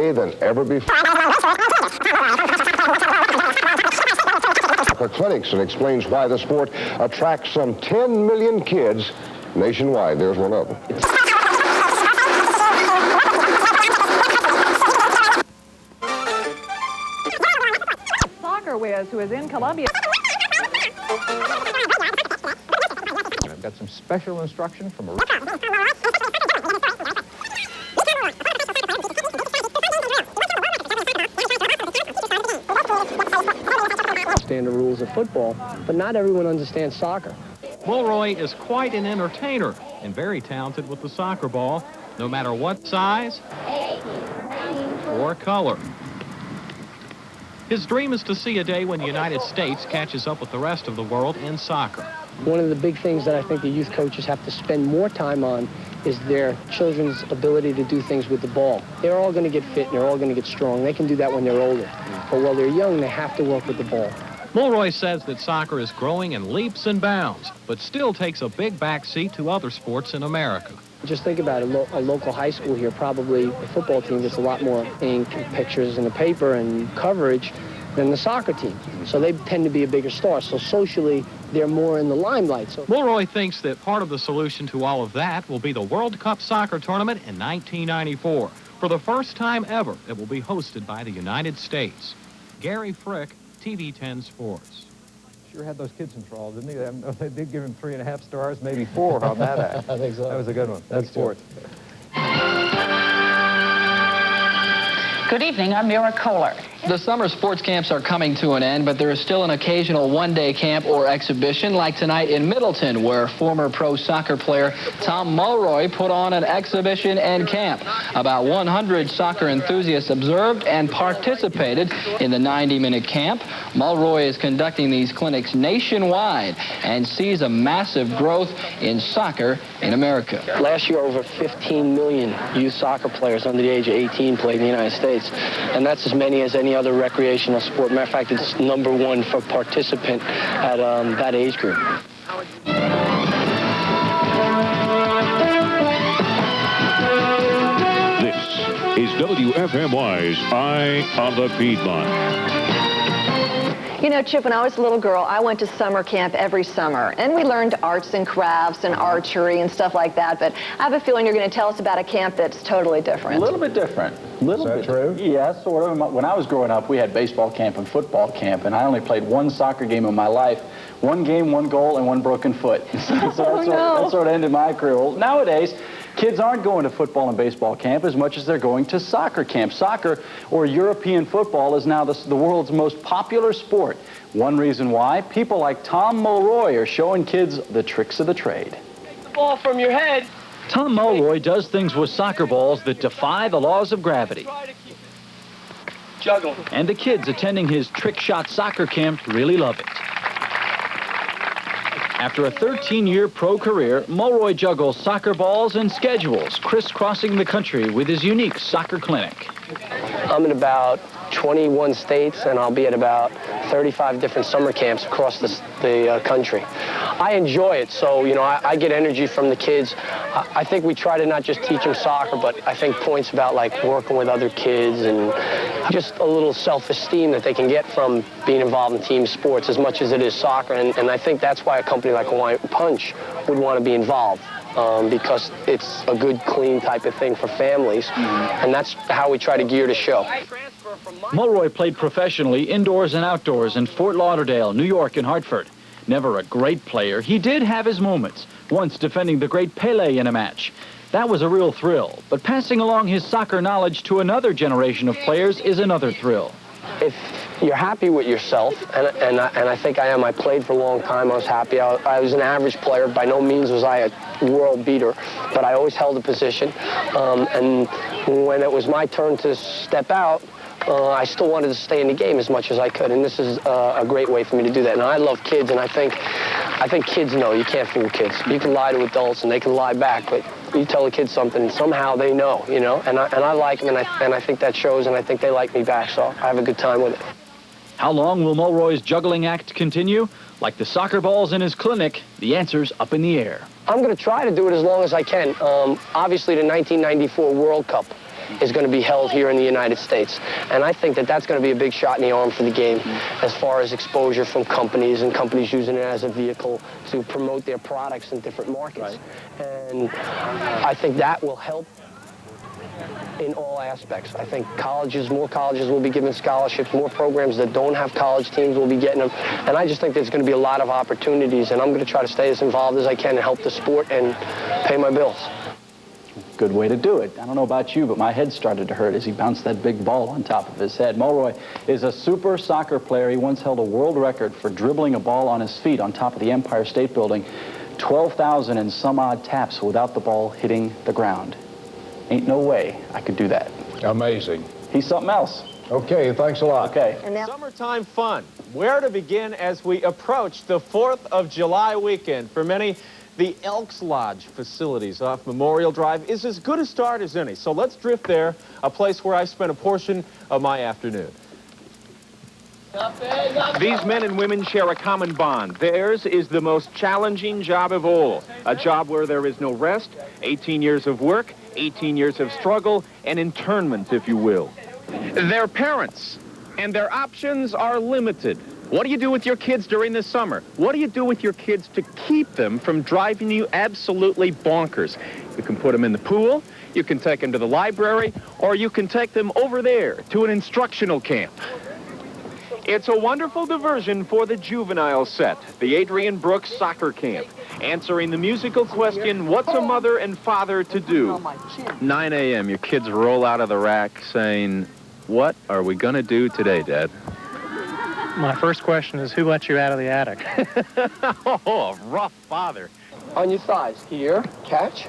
today than ever before. Clinics and explains why the sport attracts some 10 million kids nationwide. There's one of them. Soccer whiz, who is in Columbia. I've got some special instruction from a understand the rules of football, but not everyone understands soccer. Mulroy is quite an entertainer and very talented with the soccer ball, no matter what size or color. His dream is to see a day when the United States catches up with the rest of the world in soccer. One of the big things that I think the youth coaches have to spend more time on is their children's ability to do things with the ball. They're all going to get fit and they're all going to get strong. They can do that when they're older. But while they're young, they have to work with the ball. Mulroy says that soccer is growing in leaps and bounds, but still takes a big backseat to other sports in America. Just think about it, a local high school here, probably the football team gets a lot more ink and pictures in the paper and coverage than the soccer team. So they tend to be a bigger star. So socially, they're more in the limelight. So Mulroy thinks that part of the solution to all of that will be the World Cup soccer tournament in 1994. For the first time ever, it will be hosted by the United States. Gary Frick, TV 10 Sports. Sure had those kids enthralled, didn't he? They did give him 3.5 stars, maybe 4 on that act. I think so. That was a good one. That's sports. Good evening, I'm Mira Kohler. The summer sports camps are coming to an end, but there is still an occasional one-day camp or exhibition, like tonight in Middleton, where former pro soccer player Tom Mulroy put on an exhibition and camp. About 100 soccer enthusiasts observed and participated in the 90-minute camp. Mulroy is conducting these clinics nationwide and sees a massive growth in soccer in America. last year, over 15 million youth soccer players under the age of 18 played in the United States. And that's as many as any other recreational sport. Matter of fact, it's #1 for participant at that age group. This is WFMY's Eye on the Piedmont. You know, Chip, when I was a little girl, I went to summer camp every summer, and we learned arts and crafts and archery and stuff like that, but I have a feeling you're going to tell us about a camp that's totally different. A little bit different. Is that true? Yeah, sort of. When I was growing up, we had baseball camp and football camp, and I only played one soccer game in my life. 1 game, 1 goal, and 1 broken foot. So that sort of ended my career. Well, nowadays, kids aren't going to football and baseball camp as much as they're going to soccer camp. Soccer, or European football, is now the world's most popular sport. One reason why, people like Tom Mulroy are showing kids the tricks of the trade. Ball from your head. Tom Mulroy does things with soccer balls that defy the laws of gravity. Juggle. And the kids attending his trick shot soccer camp really love it. After a 13-year pro career, Mulroy juggles soccer balls and schedules, crisscrossing the country with his unique soccer clinic. I'm in about 21 states, and I'll be at about 35 different summer camps across the country. I enjoy it, so, you know, I get energy from the kids. I think we try to not just teach them soccer, but I think points about, like, working with other kids and just a little self-esteem that they can get from being involved in team sports as much as it is soccer. And I think that's why a company like Hawaiian Punch would want to be involved. Because it's a good, clean type of thing for families. And that's how we try to gear the show. Mulroy played professionally indoors and outdoors in Fort Lauderdale, New York, and Hartford. Never a great player, he did have his moments, once defending the great Pele in a match. That was a real thrill, but passing along his soccer knowledge to another generation of players is another thrill. If you're happy with yourself, and I think I am. I played for a long time. I was happy. I was an average player. By no means was I a world beater, but I always held a position. And when it was my turn to step out, I still wanted to stay in the game as much as I could, and this is a great way for me to do that. And I love kids, and I think kids know. You can't fool kids. You can lie to adults, and they can lie back, but you tell the kids something, and somehow they know, you know. And I like them, and I think that shows, and I think they like me back, so I have a good time with it. How long will Mulroy's juggling act continue? Like the soccer balls in his clinic, the answer's up in the air. I'm going to try to do it as long as I can. Obviously, the 1994 World Cup is going to be held here in the United States. And I think that that's going to be a big shot in the arm for the game as far as exposure from companies and companies using it as a vehicle to promote their products in different markets. Right. And I think that will help in all aspects. I think more colleges will be given scholarships, more programs that don't have college teams will be getting them, and I just think there's going to be a lot of opportunities, and I'm going to try to stay as involved as I can and help the sport and pay my bills. Good way to do it. I don't know about you, but my head started to hurt as he bounced that big ball on top of his head. Mulroy is a super soccer player. He once held a world record for dribbling a ball on his feet on top of the Empire State Building, 12,000 and some odd taps without the ball hitting the ground. Ain't no way I could do that. Amazing. He's something else. Okay, thanks a lot. Okay. Summertime fun. Where to begin as we approach the 4th of July weekend? For many, the Elks Lodge facilities off Memorial Drive is as good a start as any. So let's drift there, a place where I spent a portion of my afternoon. These men and women share a common bond. Theirs is the most challenging job of all. A job where there is no rest, 18 years of work, 18 years of struggle, and internment, if you will. They're parents, and their options are limited. What do you do with your kids during the summer? What do you do with your kids to keep them from driving you absolutely bonkers? You can put them in the pool, you can take them to the library, or you can take them over there to an instructional camp. It's a wonderful diversion for the juvenile set, the Adrian Brooks Soccer Camp, answering the musical question, what's a mother and father to do? 9 a.m., your kids roll out of the rack saying, what are we going to do today, Dad? My first question is, who let you out of the attic? Oh, a rough father. On your thighs, here, catch.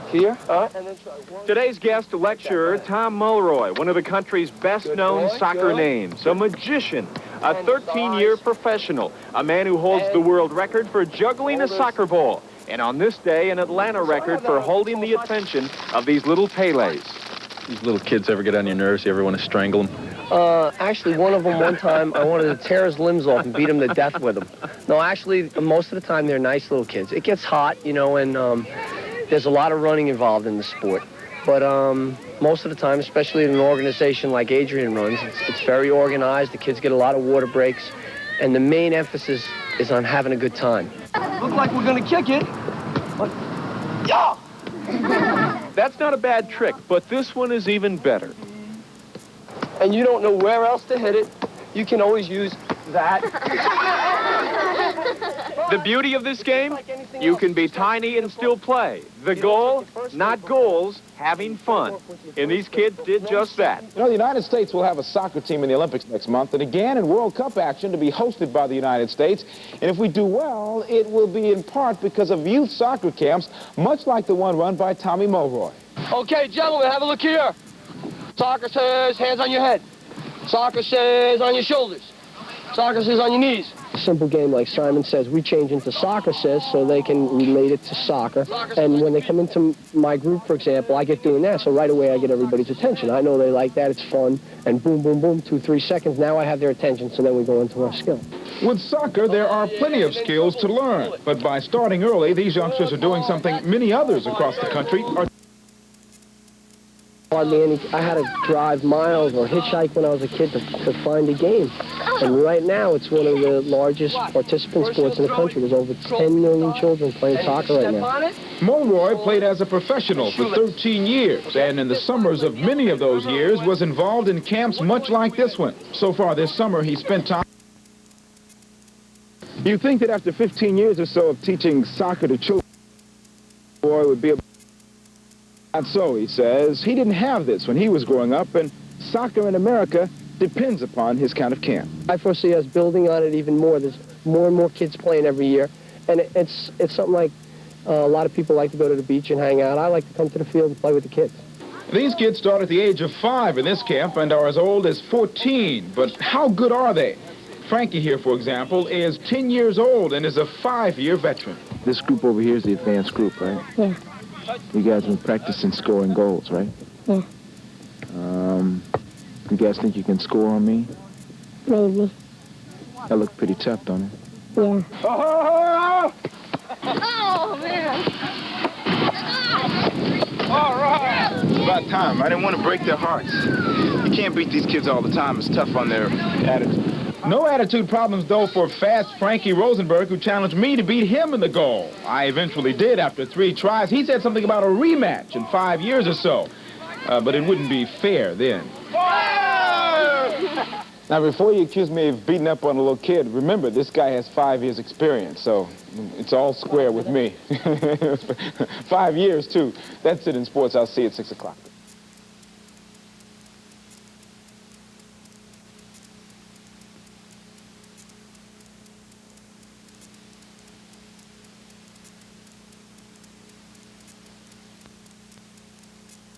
Here, and then try one. Today's guest lecturer, Tom Mulroy, one of the country's best-known soccer names, a magician, a 13-year professional, a man who holds the world record for juggling a soccer ball, and on this day, an Atlanta record for holding the attention of these little Pelés. These little kids ever get on your nerves? You ever want to strangle them? Actually, one of them, one time, I wanted to tear his limbs off and beat him to death with them. No, actually, most of the time, they're nice little kids. It gets hot, you know, and there's a lot of running involved in the sport. But most of the time, especially in an organization like Adrian runs, it's very organized. The kids get a lot of water breaks. And the main emphasis is on having a good time. Looks like we're going to kick it. Yeah! That's not a bad trick, but this one is even better. And you don't know where else to hit it. You can always use that. The beauty of this game, you can be tiny and still play. The goal, not goals, having fun. And these kids did just that. You know, the United States will have a soccer team in the Olympics next month, and again in World Cup action to be hosted by the United States. And if we do well, it will be in part because of youth soccer camps, much like the one run by Tommy Mulroy. Okay, gentlemen, have a look here. Soccer says hands on your head. Soccer says on your shoulders. Soccer says on your knees. A simple game like Simon says, we change into soccer says so they can relate it to soccer. And when they come into my group, for example, I get doing that, so right away I get everybody's attention. I know they like that, it's fun, and boom, boom, boom, 2-3 seconds, now I have their attention, so then we go into our skill. With soccer, there are plenty of skills to learn, but by starting early, these youngsters are doing something many others across the country are. Hardly any. I had to drive miles or hitchhike when I was a kid to find a game. And right now, it's one of the largest participant sports in the country. There's over 10 million children playing soccer right now. Mulroy played as a professional for 13 years, and in the summers of many of those years was involved in camps much like this one. So far this summer, he spent time. You think that after 15 years or so of teaching soccer to children, Mulroy would be a... Not so, he says. He didn't have this when he was growing up, and soccer in America depends upon his kind of camp. I foresee us building on it even more. There's more and more kids playing every year, and it's something like a lot of people like to go to the beach and hang out. I like to come to the field and play with the kids. These kids start at the age of 5 in this camp and are as old as 14, but how good are they? Frankie here, for example, is 10 years old and is a 5-year veteran. This group over here is the advanced group, right? Yeah. You guys been practicing scoring goals, right? Yeah. You guys think you can score on me? Maybe. That look pretty tough, don't it? Yeah. Oh, man. All right. about time. I didn't want to break their hearts. You can't beat these kids all the time. It's tough on their attitude. No attitude problems, though, for fast Frankie Rosenberg, who challenged me to beat him in the goal. I eventually did after 3 tries. He said something about a rematch in 5 years or so. But it wouldn't be fair then. Now, before you accuse me of beating up on a little kid, remember, this guy has 5 years' experience, so it's all square with me. 5 years, too. That's it in sports. I'll see you at 6 o'clock.